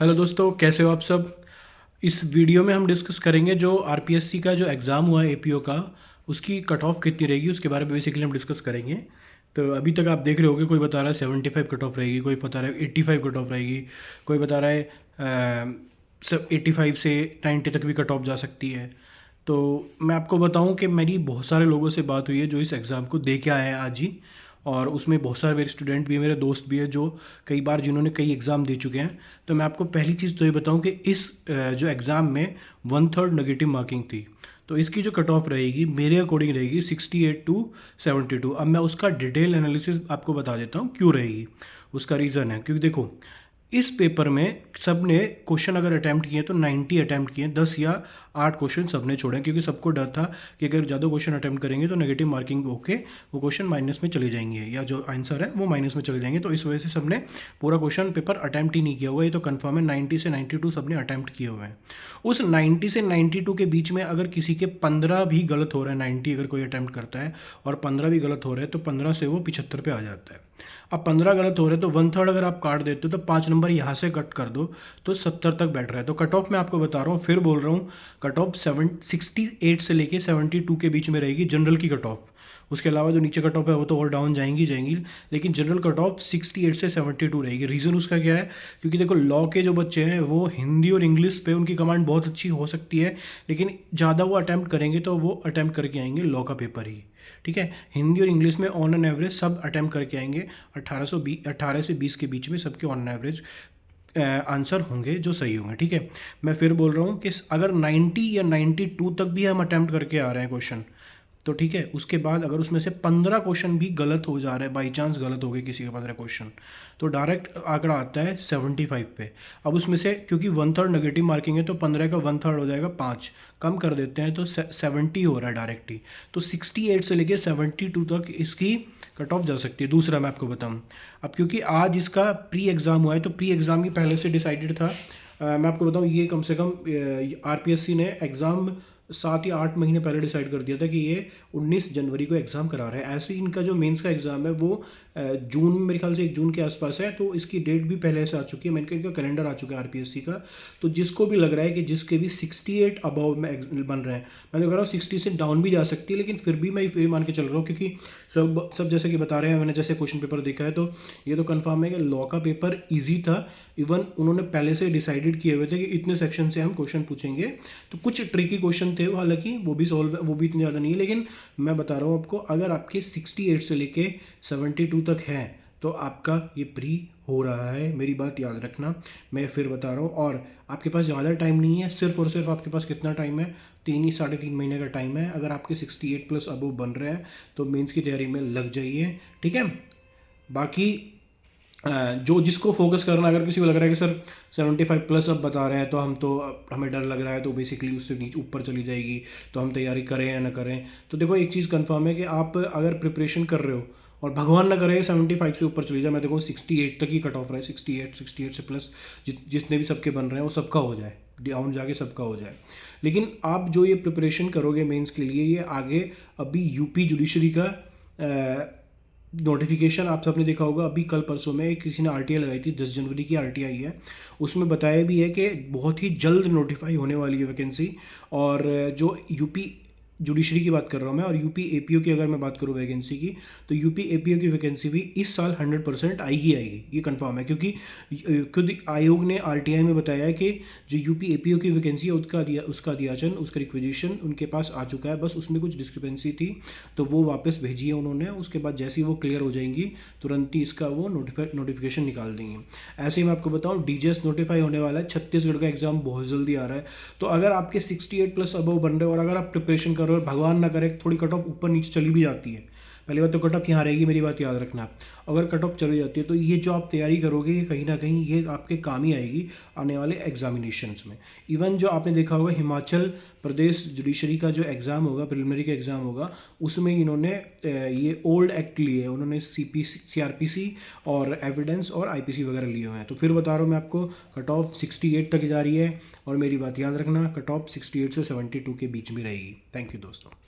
Hello दोस्तों, कैसे हो आप सब। इस वीडियो में हम डिस्कस करेंगे जो आरपीएससी का जो एग्ज़ाम हुआ है एपीओ का, उसकी कट ऑफ कितनी रहेगी उसके बारे में बेसिकली हम डिस्कस करेंगे। तो अभी तक आप देख रहे होगे, कोई बता रहा है 75 कट ऑफ रहेगी, कोई बता रहा है 85 कट ऑफ रहेगी, कोई बता रहा है सब 85 से 90 तक भी कट ऑफ जा सकती है। तो मैं आपको बताऊं कि मेरी बहुत सारे लोगों से बात हुई है जो इस एग्ज़ाम को दे के आए हैं आज ही, और उसमें बहुत सारे मेरे स्टूडेंट भी हैं, मेरे दोस्त भी हैं जो कई बार जिन्होंने कई एग्ज़ाम दे चुके हैं। तो मैं आपको पहली चीज़ तो ये बताऊं कि इस जो एग्ज़ाम में 1/3 नेगेटिव मार्किंग थी, तो इसकी जो कट ऑफ रहेगी मेरे अकॉर्डिंग रहेगी 68 टू 72। अब मैं उसका डिटेल एनालिसिस आपको बता देता हूँ क्यों रहेगी। उसका रीज़न है क्योंकि देखो, इस पेपर में सब ने क्वेश्चन अगर अटैम्प्ट किए तो 90 अटैम्प्ट किए, 10 या 8 क्वेश्चन सब ने छोड़े, क्योंकि सबको डर था कि अगर ज़्यादा क्वेश्चन अटैम्प्ट करेंगे तो नेगेटिव मार्किंग होके वो क्वेश्चन माइनस में चले जाएंगे, या जो आंसर है वो माइनस में चले जाएंगे। तो इस वजह से सबने पूरा क्वेश्चन पेपर अटैम्प्ट ही नहीं किया हुआ। ये तो कन्फर्म है, 90 से 92 सबने अटैम्प्ट किए हुए हैं। उस 90 से 92 के बीच में अगर किसी के 15 भी गलत हो रहा है, 90 अगर कोई अटैम्प्ट करता है और 15 भी गलत हो रहे हैं, तो 15 से वो 75 पे आ जाता है। अब 15 गलत हो रहे हैं तो 1/3 अगर आप काट देते हो तो 5 नंबर यहाँ से कट कर दो तो 70 तक बैठ रहा है। तो कट ऑफ मैं आपको बता रहा हूँ, फिर बोल रहा हूँ, कट ऑफ 68 से लेके 72 के बीच में रहेगी जनरल की कट ऑफ। उसके अलावा जो नीचे कट ऑफ है वो तो और डाउन जाएंगी जाएंगी, लेकिन जनरल कट ऑफ 68 से 72 रहेगी। रीज़न उसका क्या है, क्योंकि देखो लॉ के जो बच्चे हैं वो हिंदी और इंग्लिश पे उनकी कमांड बहुत अच्छी हो सकती है, लेकिन ज़्यादा वो अटैम्प्ट करेंगे तो वो अटैम्प्ट करके आएंगे लॉ का पेपर ही। ठीक है, हिंदी और इंग्लिश में ऑन एन एवरेज सब अटैम्प्ट करके आएंगे। 18 से 20 के बीच में सबके ऑन एन एवरेज आंसर होंगे जो सही होंगे। ठीक है, मैं फिर बोल रहा हूँ कि अगर 90 या 92 तक भी हम अटैम्प्ट करके आ रहे हैं क्वेश्चन, तो ठीक है, उसके बाद अगर उसमें से 15 क्वेश्चन भी गलत हो जा रहे हैं, बाई चांस गलत हो गए किसी का 15 क्वेश्चन, तो डायरेक्ट आंकड़ा आता है 75 पे। अब उसमें से क्योंकि 1/3 नेगेटिव मार्किंग है तो 15 का 1/3 हो जाएगा 5, कम कर देते हैं तो 70 हो रहा है डायरेक्ट ही। तो 68 से लेके 72 तक इसकी कट ऑफ जा सकती है। दूसरा मैं आपको बताऊँ, अब क्योंकि आज इसका प्री एग्ज़ाम हुआ है तो प्री एग्ज़ाम ही पहले से डिसाइडेड था। मैं आपको बताऊँ, ये कम से कम आरपीएससी ने एग्ज़ाम 7 या 8 महीने पहले डिसाइड कर दिया था कि ये 19 जनवरी को एग्ज़ाम करा रहे हैं। ऐसे ही इनका जो मेंस का एग्ज़ाम है वो जून में, मेरे ख्याल से 1 जून के आसपास है, तो इसकी डेट भी पहले से आ चुकी है। मैंने कहा इनका कैलेंडर आ चुका है आरपीएससी का। तो जिसको भी लग रहा है कि जिसके भी 68 अबव में बन रहे हैं, मैं तो कह रहा हूँ 60 से डाउन भी जा सकती है, लेकिन फिर भी मैं ये मान के चल रहा हूँ, क्योंकि सब जैसे कि बता रहे हैं, मैंने जैसे क्वेश्चन पेपर देखा है तो ये तो कन्फर्म है कि लॉ का पेपर ईजी था। इवन उन्होंने पहले से डिसाइडेड किए हुए थे कि इतने सेक्शन से हम क्वेश्चन पूछेंगे। तो कुछ ट्रिकी क्वेश्चन थे, हालांकि वो भी इतने ज़्यादा नहीं है, लेकिन मैं बता रहा हूँ आपको, अगर आपके 68 से लेके 72 तक हैं तो आपका ये प्री हो रहा है, मेरी बात याद रखना। मैं फिर बता रहा हूँ, और आपके पास ज़्यादा टाइम नहीं है, सिर्फ और सिर्फ आपके पास कितना टाइम है, 3 महीने का टाइम है। अगर आपके 68 प्लस अबव बन रहे हैं तो मेंस की तैयारी में लग जाइए। ठीक है, बाकी जो जिसको फोकस करना, अगर किसी को लग रहा है कि सर 75 प्लस अब बता रहे हैं तो हम तो हमें डर लग रहा है, तो बेसिकली उससे नीचे ऊपर चली जाएगी, तो हम तैयारी करें या ना करें। तो देखो एक चीज़ कंफर्म है कि आप अगर प्रिपरेशन कर रहे हो और भगवान ना करे 75 से ऊपर चली जाए, मैं देखो 68 तक ही कट ऑफ रहा है, 68 से प्लस जितने भी सबके बन रहे हैं वो सबका हो जाए, डाउन जाके सबका हो जाए। लेकिन आप जो ये प्रिपरेशन करोगे मेंस के लिए, ये आगे अभी यूपी जुडिशरी का नोटिफिकेशन आप सबने देखा होगा, अभी कल परसों में किसी ने आरटीआई लगाई थी, 10 जनवरी की आरटीआई है। उसमें बताया भी है कि बहुत ही जल्द नोटिफाई होने वाली है वैकेंसी। और जो यूपी जुडिशरी की बात कर रहा हूँ मैं, और यूपी एपीओ की अगर मैं बात करूँ वैकेंसी की, तो यूपी एपीओ की वैकेंसी भी इस साल 100% आएगी ये कंफर्म है। क्योंकि खुद आयोग ने आरटीआई में बताया है कि जो यूपी एपीओ की वैकेंसी है उसका दियाचन, उसका रिक्वेजिशन उनके पास आ चुका है, बस उसमें कुछ डिस्क्रिपेंसी थी तो वो वापस भेजी है उन्होंने। उसके बाद जैसे ही वो क्लियर हो जाएंगी तुरंत ही इसका वो नोटिफिकेशन निकाल देंगे। ऐसे ही मैं आपको बताऊँ, डीजेएस नोटिफाई होने वाला है, छत्तीसगढ़ का एग्जाम बहुत जल्दी आ रहा है। तो अगर आपके 68 प्लस अबव बन रहे हो और अगर आप प्रिपरेशन कर रहे हो, भगवान ना करे थोड़ी कट ऑफ ऊपर नीचे चली भी जाती है, पहली बात तो कट ऑफ यहाँ रहेगी, मेरी बात याद रखना आप। अगर कट ऑफ चली जाती है तो ये जो आप तैयारी करोगे ये कहीं ना कहीं ये आपके काम ही आएगी आने वाले एग्जामिनेशंस में। इवन जो आपने देखा होगा हिमाचल प्रदेश जुडिशरी का जो एग्ज़ाम होगा, प्रिलिमिनरी का एग्ज़ाम होगा, उसमें इन्होंने ये ओल्ड एक्ट लिए हैं, उन्होंने सीआरपीसी और एविडेंस और आईपीसी वगैरह लिए हुए हैं। तो फिर बता रहा हूँ मैं आपको, कट ऑफ 68 तक जा रही है, और मेरी बात याद रखना, कट ऑफ 68 से 72 के बीच में रहेगी। थैंक यू दोस्तों।